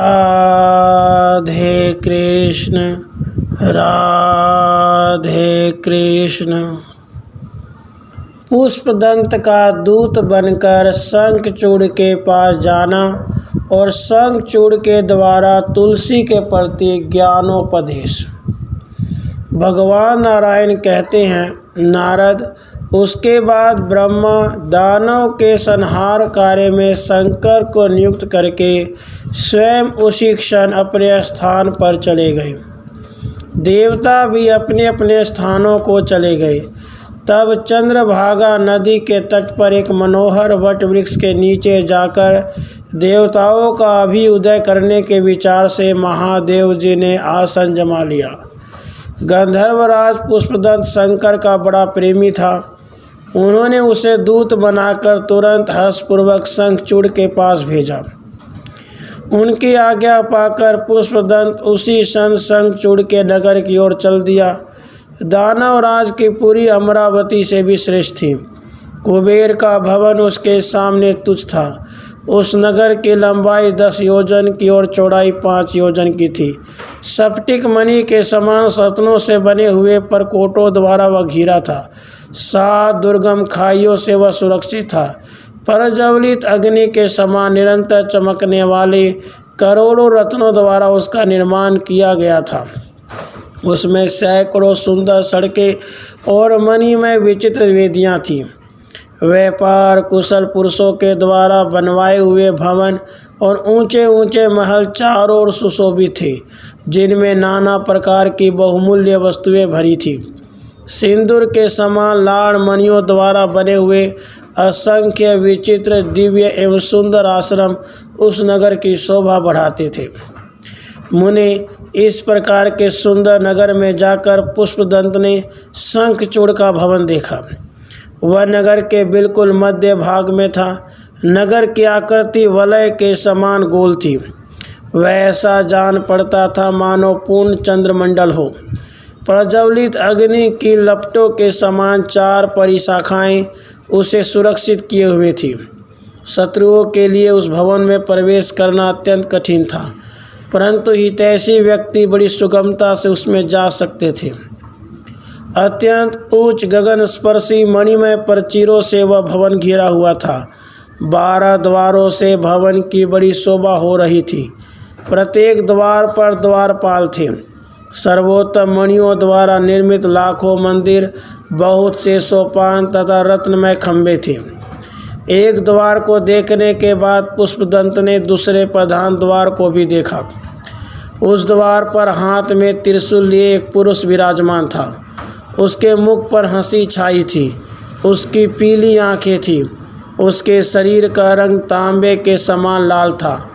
राधे कृष्ण राधे कृष्ण। पुष्पदंत का दूत बनकर शंखचूड़ के पास जाना और शंखचूड़ के द्वारा तुलसी के प्रति ज्ञानोपदेश। भगवान नारायण कहते हैं, नारद, उसके बाद ब्रह्मा दानव के संहार कार्य में शंकर को नियुक्त करके स्वयं उसी क्षण अपने स्थान पर चले गए। देवता भी अपने अपने स्थानों को चले गए। तब चंद्रभागा नदी के तट पर एक मनोहर वट वृक्ष के नीचे जाकर देवताओं का अभ्युदय करने के विचार से महादेव जी ने आसन जमा लिया। गंधर्वराज पुष्पदंत शंकर का बड़ा प्रेमी था। उन्होंने उसे दूत बनाकर तुरंत हर्षपूर्वक शंखचूड़ के पास भेजा। उनकी आज्ञा पाकर पुष्पदंत उसी क्षण शंखचूड़ के नगर की ओर चल दिया। दानवराज की पुरी अमरावती से भी श्रेष्ठ थी। कुबेर का भवन उसके सामने तुच्छ था। उस नगर की लंबाई 10 योजन की और चौड़ाई 5 योजन की थी। स्फटिक मणि के समान रत्नों से बने हुए परकोटों द्वारा वह घिरा था। 7 दुर्गम खाइयों से वह सुरक्षित था। प्रज्वलित अग्नि के समान निरंतर चमकने वाले करोड़ों रत्नों द्वारा उसका निर्माण किया गया था। उसमें सैकड़ों सुंदर सड़कें और मणिमय विचित्र वेदियाँ थीं। व्यापार कुशल पुरुषों के द्वारा बनवाए हुए भवन और ऊंचे ऊंचे महल चारों ओर सुशोभित थे, जिनमें नाना प्रकार की बहुमूल्य वस्तुएं भरी थीं। सिंदूर के समान लाड़ मणियों द्वारा बने हुए असंख्य विचित्र दिव्य एवं सुंदर आश्रम उस नगर की शोभा बढ़ाते थे। मुने, इस प्रकार के सुंदर नगर में जाकर पुष्पदंत ने शंखचूड़ का भवन देखा। वह नगर के बिल्कुल मध्य भाग में था। नगर की आकृति वलय के समान गोल थी। वह ऐसा जान पड़ता था मानो पूर्ण चंद्रमंडल हो। प्रज्वलित अग्नि की लपटों के समान 4 परिशाखाएं उसे सुरक्षित किए हुए थी। शत्रुओं के लिए उस भवन में प्रवेश करना अत्यंत कठिन था, परंतु हितैषी व्यक्ति बड़ी सुगमता से उसमें जा सकते थे। अत्यंत उच्च गगन स्पर्शी मणिमय प्राचीरों से वह भवन घिरा हुआ था। 12 द्वारों से भवन की बड़ी शोभा हो रही थी। प्रत्येक द्वार पर द्वारपाल थे। सर्वोत्तम मणियों द्वारा निर्मित लाखों मंदिर, बहुत से सोपान तथा रत्नमय खंभे थे। एक द्वार को देखने के बाद पुष्पदंत ने दूसरे प्रधान द्वार को भी देखा। उस द्वार पर हाथ में त्रिशूल लिए एक पुरुष विराजमान था। उसके मुख पर हंसी छाई थी। उसकी पीली आंखें थीं। उसके शरीर का रंग तांबे के समान लाल था।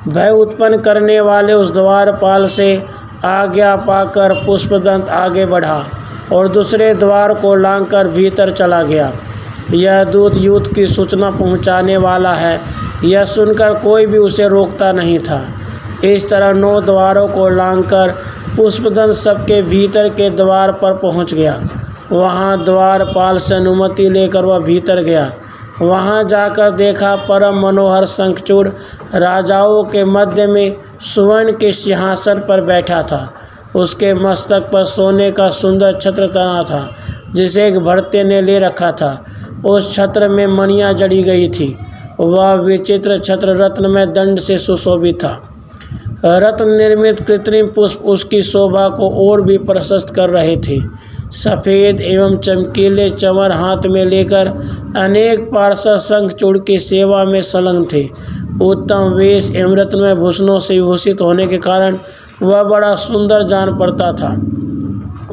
भय उत्पन्न करने वाले उस द्वारपाल से आज्ञा पाकर पुष्पदंत आगे बढ़ा और दूसरे द्वार को लांघकर भीतर चला गया। यह दूत युद्ध की सूचना पहुंचाने वाला है, यह सुनकर कोई भी उसे रोकता नहीं था। इस तरह 9 द्वारों को लांघकर पुष्पदंत सबके भीतर के द्वार पर पहुंच गया। वहां द्वारपाल से अनुमति लेकर वह भीतर गया। वहां जाकर देखा परम मनोहर शंखचूड़ राजाओं के मध्य में सुवर्ण के सिंहासन पर बैठा था। उसके मस्तक पर सोने का सुंदर छत्र तना था, जिसे एक भृत्य ने ले रखा था। उस छत्र में मणियाँ जड़ी गई थी। वह विचित्र छत्र रत्नमय दंड से सुशोभित था। रत्न निर्मित कृत्रिम पुष्प उसकी शोभा को और भी प्रशस्त कर रहे थे। सफ़ेद एवं चमकीले चंवर हाथ में लेकर अनेक पार्षद शंखचूड़ की सेवा में संलग्न थे। उत्तम वेश एवं रत्नमय भूषणों से विभूषित होने के कारण वह बड़ा सुंदर जान पड़ता था।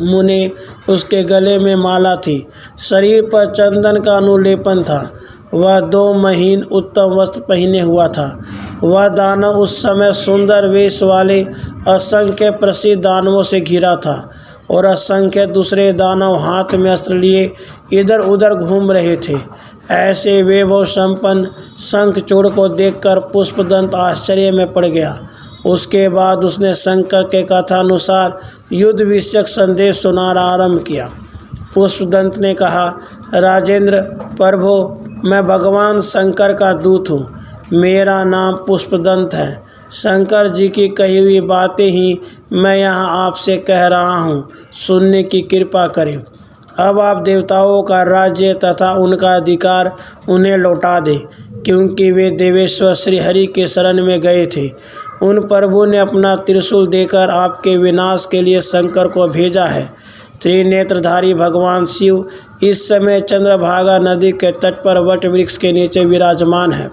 मुने, उसके गले में माला थी। शरीर पर चंदन का अनुलेपन था। वह 2 महीन उत्तम वस्त्र पहने हुआ था। वह दानव उस समय सुंदर वेश वाले असंख्य प्रसिद्ध दानवों से घिरा था और असंख्य दूसरे दानव हाथ में अस्त्र लिए इधर उधर घूम रहे थे। ऐसे वैभव संपन्न शंखचूड़ को देखकर पुष्पदंत आश्चर्य में पड़ गया। उसके बाद उसने शंकर के कथानुसार युद्ध विषयक संदेश सुनाना आरंभ किया। पुष्पदंत ने कहा, राजेंद्र प्रभो, मैं भगवान शंकर का दूत हूँ। मेरा नाम पुष्पदंत है। शंकर जी की कही हुई बातें ही मैं यहाँ आपसे कह रहा हूँ, सुनने की कृपा करें। अब आप देवताओं का राज्य तथा उनका अधिकार उन्हें लौटा दें, क्योंकि वे देवेश्वर श्री हरि के शरण में गए थे। उन प्रभु ने अपना त्रिशूल देकर आपके विनाश के लिए शंकर को भेजा है। त्रिनेत्रधारी भगवान शिव इस समय चंद्रभागा नदी के तट पर वट वृक्ष के नीचे विराजमान है।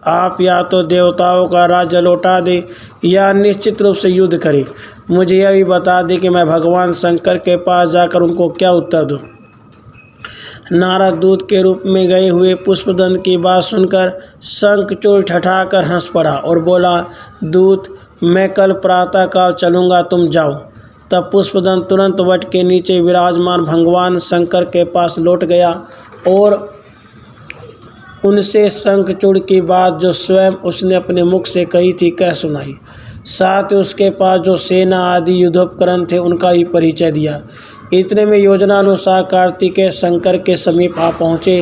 आप या तो देवताओं का राज्य लौटा दें या निश्चित रूप से युद्ध करें। मुझे यह भी बता दें कि मैं भगवान शंकर के पास जाकर उनको क्या उत्तर दूं। नारद दूत के रूप में गए हुए पुष्पदंत की बात सुनकर शंखचूड़ ठठाकर हंस पड़ा और बोला, दूत, मैं कल प्रातःकाल चलूँगा, तुम जाओ। तब पुष्पदंत तुरंत वट के नीचे विराजमान भगवान शंकर के पास लौट गया और उनसे शंखचूड़ की बात जो स्वयं उसने अपने मुख से कही थी कह सुनाई। साथ ही उसके पास जो सेना आदि युद्धोपकरण थे उनका भी परिचय दिया। इतने में योजनानुसार कार्तिकेय शंकर के समीप आ पहुँचे।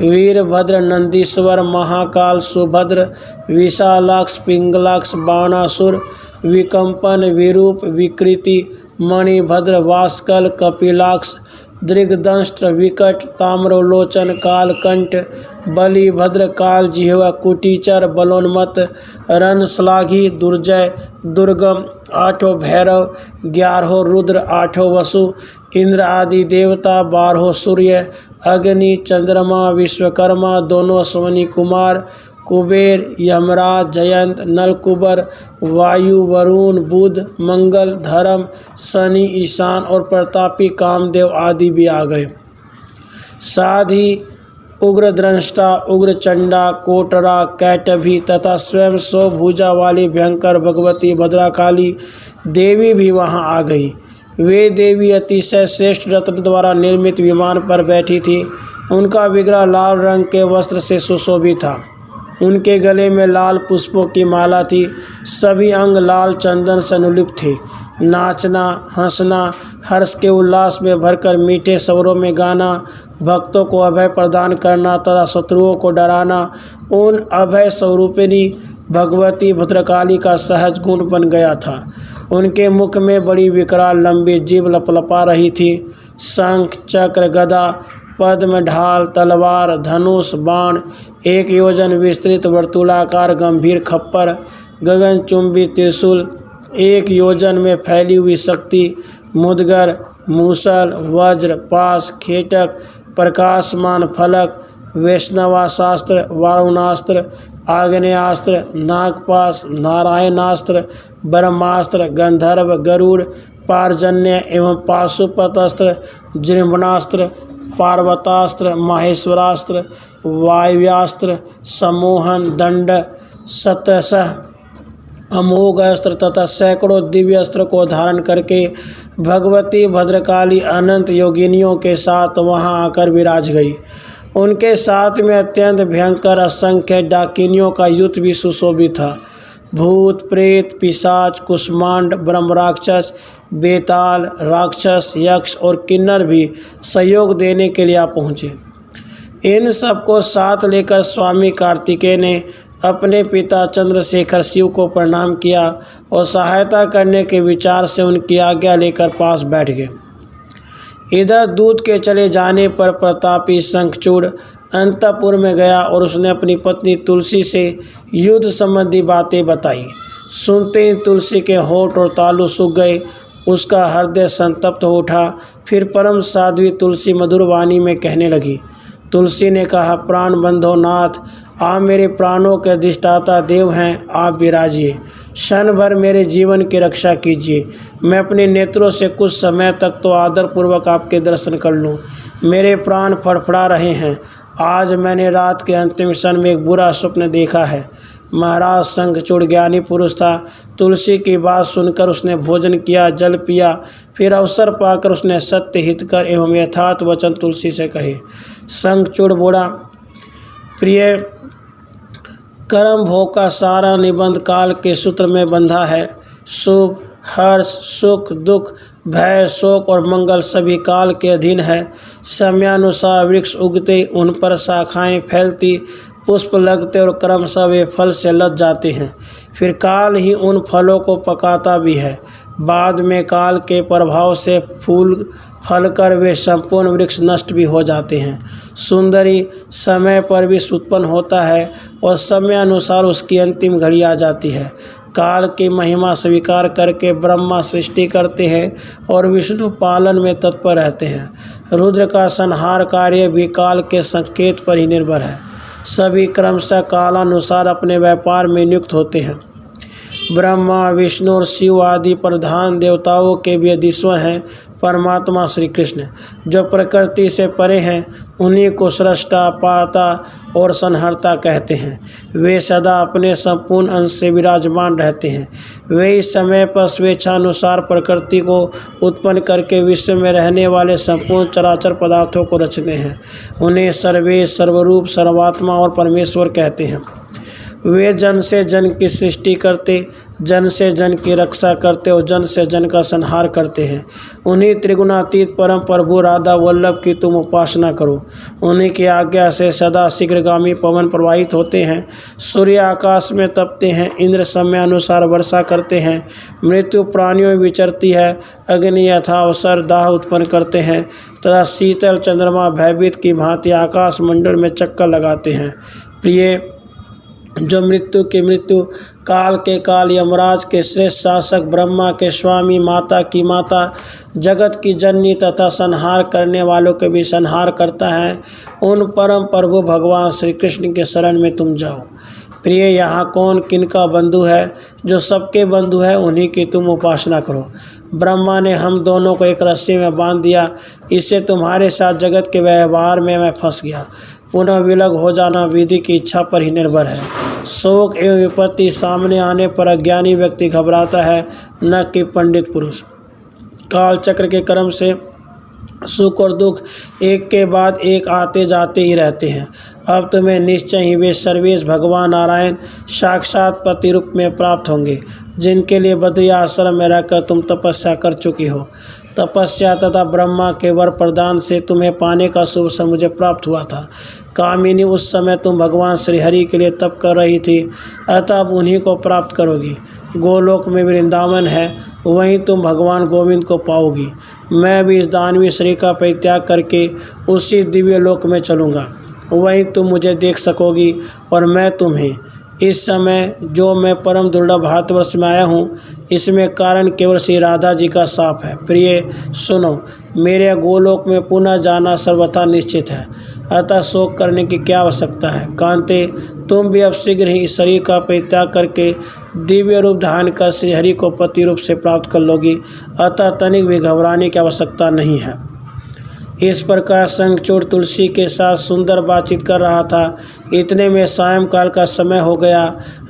वीरभद्र, नंदीश्वर, महाकाल, सुभद्र, विशालाक्ष, पिंगलाक्ष, बाणासुर, विकंपन, विरूप, विकृति, मणिभद्र, वास्कल, कपिलाक्ष, दृगदंष्ट्र, विकट, ताम्रलोचन, कालकंठ, बलिभद्र, काल जिह्वा, कुटीचर, बलोन्मत्त, रणश्लाघी, दुर्जय, दुर्गम, आठों भैरव, 11 रुद्र, 8 वसु, इंद्र आदि देवता, 12 सूर्य, अग्नि, चंद्रमा, विश्वकर्मा, दोनों अश्वनी कुमार, कुबेर, यमराज, जयंत, नलकुबर, वायु, वरुण, बुध, मंगल, धर्म, शनि, ईशान और प्रतापी कामदेव आदि भी आ गए। साथ ही उग्रद्रष्टा, उग्रचंडा, कोटरा, कैटभी तथा स्वयं 100 भुजा वाली भयंकर भगवती भद्रकाली देवी भी वहां आ गई। वे देवी अतिशय श्रेष्ठ रत्न द्वारा निर्मित विमान पर बैठी थी। उनका विग्रह लाल रंग के वस्त्र से सुशोभित था। उनके गले में लाल पुष्पों की माला थी। सभी अंग लाल चंदन से अनुलिप्त थे। नाचना, हंसना, हर्ष के उल्लास में भरकर मीठे स्वरों में गाना, भक्तों को अभय प्रदान करना तथा शत्रुओं को डराना उन अभय स्वरूपिणी भगवती भद्रकाली का सहज गुण बन गया था। उनके मुख में बड़ी विकराल लंबी जीभ लपलपा रही थी। शंख, चक्र, गदा, पद्म, ढाल, तलवार, धनुष, बाण, 1 योजन विस्तृत वर्तुलाकार गंभीर खप्पर, गगनचुंबी त्रिशूल, 1 योजन में फैली हुई शक्ति, मुदगर, मूसल, वज्र, पाश, खेटक, प्रकाशमान फलक, वैष्णवाशास्त्र, वारुणास्त्र, आग्नेयास्त्र, नागपाश, नारायणास्त्र, ब्रह्मास्त्र, गंधर्व, गरुड़, पारजन्य एवं पाशुपतास्त्र, जृंभणास्त्र, पार्वतास्त्र, माहेश्वरास्त्र, वायव्यास्त्र, सम्मोहन, दंड, शतशः अमोघ अस्त्र तथा सैकड़ों दिव्य अस्त्र को धारण करके भगवती भद्रकाली अनंत योगिनियों के साथ वहां आकर विराज गई। उनके साथ में अत्यंत भयंकर असंख्य डाकिनियों का युद्ध भी सुशोभित था। भूत, प्रेत, पिशाच, कुष्मांड, ब्रह्मराक्षस, बेताल, राक्षस, यक्ष और किन्नर भी सहयोग देने के लिए आ पहुँचे। इन सबको साथ लेकर स्वामी कार्तिकेय ने अपने पिता चंद्रशेखर शिव को प्रणाम किया और सहायता करने के विचार से उनकी आज्ञा लेकर पास बैठ गए। इधर दूत के चले जाने पर प्रतापी शंखचूड़ अंतपुर में गया और उसने अपनी पत्नी तुलसी से युद्ध संबंधी बातें बताई। सुनते ही तुलसी के होंठ और तालु सूख गए। उसका हृदय संतप्त हो उठा। फिर परम साध्वी तुलसी मधुर वाणी में कहने लगी। तुलसी ने कहा, प्राण बंधो नाथ, आप मेरे प्राणों के अधिष्ठाता देव हैं, आप विराजिए। क्षण भर मेरे जीवन की रक्षा कीजिए। मैं अपने नेत्रों से कुछ समय तक तो आदरपूर्वक आपके दर्शन कर लूं। मेरे प्राण फड़फड़ा रहे हैं। आज मैंने रात के अंतिम क्षण में एक बुरा स्वप्न देखा है। महाराज शंखचूड़ ज्ञानी पुरुष था। तुलसी की बात सुनकर उसने भोजन किया, जल पिया। फिर अवसर पाकर उसने सत्य हितकर एवं यथार्थ वचन तुलसी से कहे। शंखचूड़ बोला, प्रिय, कर्म भोग का सारा निबंध काल के सूत्र में बंधा है। शुभ, हर्ष, सुख, दुख, भय, शोक और मंगल सभी काल के अधीन है। समयानुसार वृक्ष उगते, उन पर शाखाएं फैलती, पुष्प लगते और क्रमशः वे फल से लद जाते हैं। फिर काल ही उन फलों को पकाता भी है। बाद में काल के प्रभाव से फूल फलकर वे संपूर्ण वृक्ष नष्ट भी हो जाते हैं। सुंदरी समय पर विष उत्पन्न होता है और समय अनुसार उसकी अंतिम घड़ी आ जाती है। काल की महिमा स्वीकार करके ब्रह्मा सृष्टि करते हैं और विष्णु पालन में तत्पर रहते हैं। रुद्र का संहार कार्य भी काल के संकेत पर ही निर्भर है। सभी क्रमशः कालानुसार अपने व्यापार में नियुक्त होते हैं। ब्रह्मा, विष्णु और शिव आदि प्रधान देवताओं के भी अधीश्वर हैं परमात्मा श्री कृष्ण, जो प्रकृति से परे हैं। उन्हीं को सृष्टा, पाता और संहर्ता कहते हैं। वे सदा अपने संपूर्ण अंश से विराजमान रहते हैं। वे इस समय पर स्वेच्छानुसार प्रकृति को उत्पन्न करके विश्व में रहने वाले संपूर्ण चराचर पदार्थों को रचते हैं। उन्हें सर्वेश, सर्वरूप, सर्वात्मा और परमेश्वर कहते हैं। वे जन से जन की सृष्टि करते, जन से जन की रक्षा करते और जन से जन का संहार करते हैं। उन्हीं त्रिगुणातीत परम प्रभु राधा वल्लभ की तुम उपासना करो। उन्हीं की आज्ञा से सदा शीघ्रगामी पवन प्रवाहित होते हैं। सूर्य आकाश में तपते हैं, इंद्र समय अनुसार वर्षा करते हैं, मृत्यु प्राणियों में विचरती है, अग्नि यथा अवसर दाह उत्पन्न करते हैं तथा शीतल चंद्रमा भयभीत की भांति आकाश मंडल में चक्कर लगाते हैं। प्रिय, जो मृत्यु की मृत्यु, काल के काल, यमराज के श्रेष्ठ शासक, ब्रह्मा के स्वामी, माता की माता, जगत की जननी तथा संहार करने वालों के भी संहार करता है, उन परम प्रभु भगवान श्री कृष्ण के शरण में तुम जाओ। प्रिय, यहाँ कौन किनका बंधु है? जो सबके बंधु है उन्हीं की तुम उपासना करो। ब्रह्मा ने हम दोनों को एक रस्सी में बांध दिया, इससे तुम्हारे साथ जगत के व्यवहार में मैं फंस गया। पुनः विलग हो जाना विधि की इच्छा पर ही निर्भर है। शोक एवं विपत्ति सामने आने पर अज्ञानी व्यक्ति घबराता है, न कि पंडित पुरुष। काल चक्र के क्रम से सुख और दुख एक के बाद एक आते जाते ही रहते हैं। अब तुम्हें निश्चय ही वे सर्वेश भगवान नारायण साक्षात पति रूप में प्राप्त होंगे, जिनके लिए बद्री आश्रम में रहकर तुम तपस्या कर चुकी हो। तपस्या तथा ब्रह्मा के वर प्रदान से तुम्हें पाने का शुभ समय मुझे प्राप्त हुआ था। कामिनी, उस समय तुम भगवान श्रीहरि के लिए तप कर रही थी, अतः अब उन्हीं को प्राप्त करोगी। गोलोक में वृंदावन है, वहीं तुम भगवान गोविंद को पाओगी। मैं भी इस दानवी शरीर का परित्याग करके उसी दिव्य लोक में चलूँगा, वहीं तुम मुझे देख सकोगी और मैं तुम्हें। इस समय जो मैं परम दुर्लभ भारतवर्ष में आया हूँ, इसमें कारण केवल श्री राधा जी का शाप है। प्रिय सुनो, मेरे गोलोक में पुनः जाना सर्वथा निश्चित है, अतः शोक करने की क्या आवश्यकता है। कांते, तुम भी अब शीघ्र ही इस शरीर का परित्याग करके दिव्य रूप धारण कर श्रीहरि को पति रूप से प्राप्त कर लोगी, अतः तनिक भी घबराने की आवश्यकता नहीं है। इस प्रकार शंखचूड़ तुलसी के साथ सुंदर बातचीत कर रहा था। इतने में सायंकाल का समय हो गया।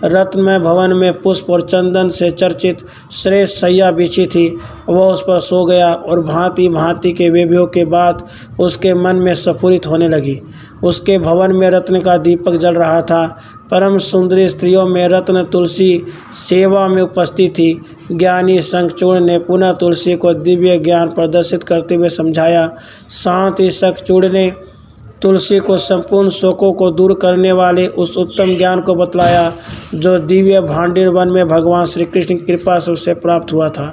रत्नमय भवन में पुष्प और चंदन से चर्चित श्रेष्ठ शैया बिछी थी। वह उस पर सो गया और भांति भांति के विभ्यों के बाद उसके मन में स्फुरित होने लगी। उसके भवन में रत्न का दीपक जल रहा था। परम सुंदरी स्त्रियों में रत्न तुलसी सेवा में उपस्थित थी। ज्ञानी शंखचूड़ ने पुनः तुलसी को दिव्य ज्ञान प्रदर्शित करते हुए समझाया। साथ ही शंखचूड़ ने तुलसी को संपूर्ण शोकों को दूर करने वाले उस उत्तम ज्ञान को बतलाया, जो दिव्य भांडिर वन में भगवान श्री कृष्ण की कृपा से उसे प्राप्त हुआ था।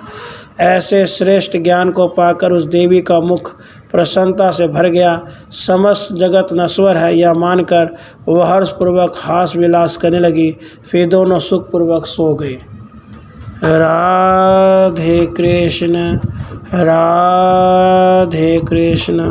ऐसे श्रेष्ठ ज्ञान को पाकर उस देवी का मुख प्रसन्नता से भर गया। समस्त जगत नश्वर है यह मानकर वह हर्षपूर्वक हास विलास करने लगी। फिर दोनों सुखपूर्वक सो गए। राधे कृष्ण, राधे कृष्ण।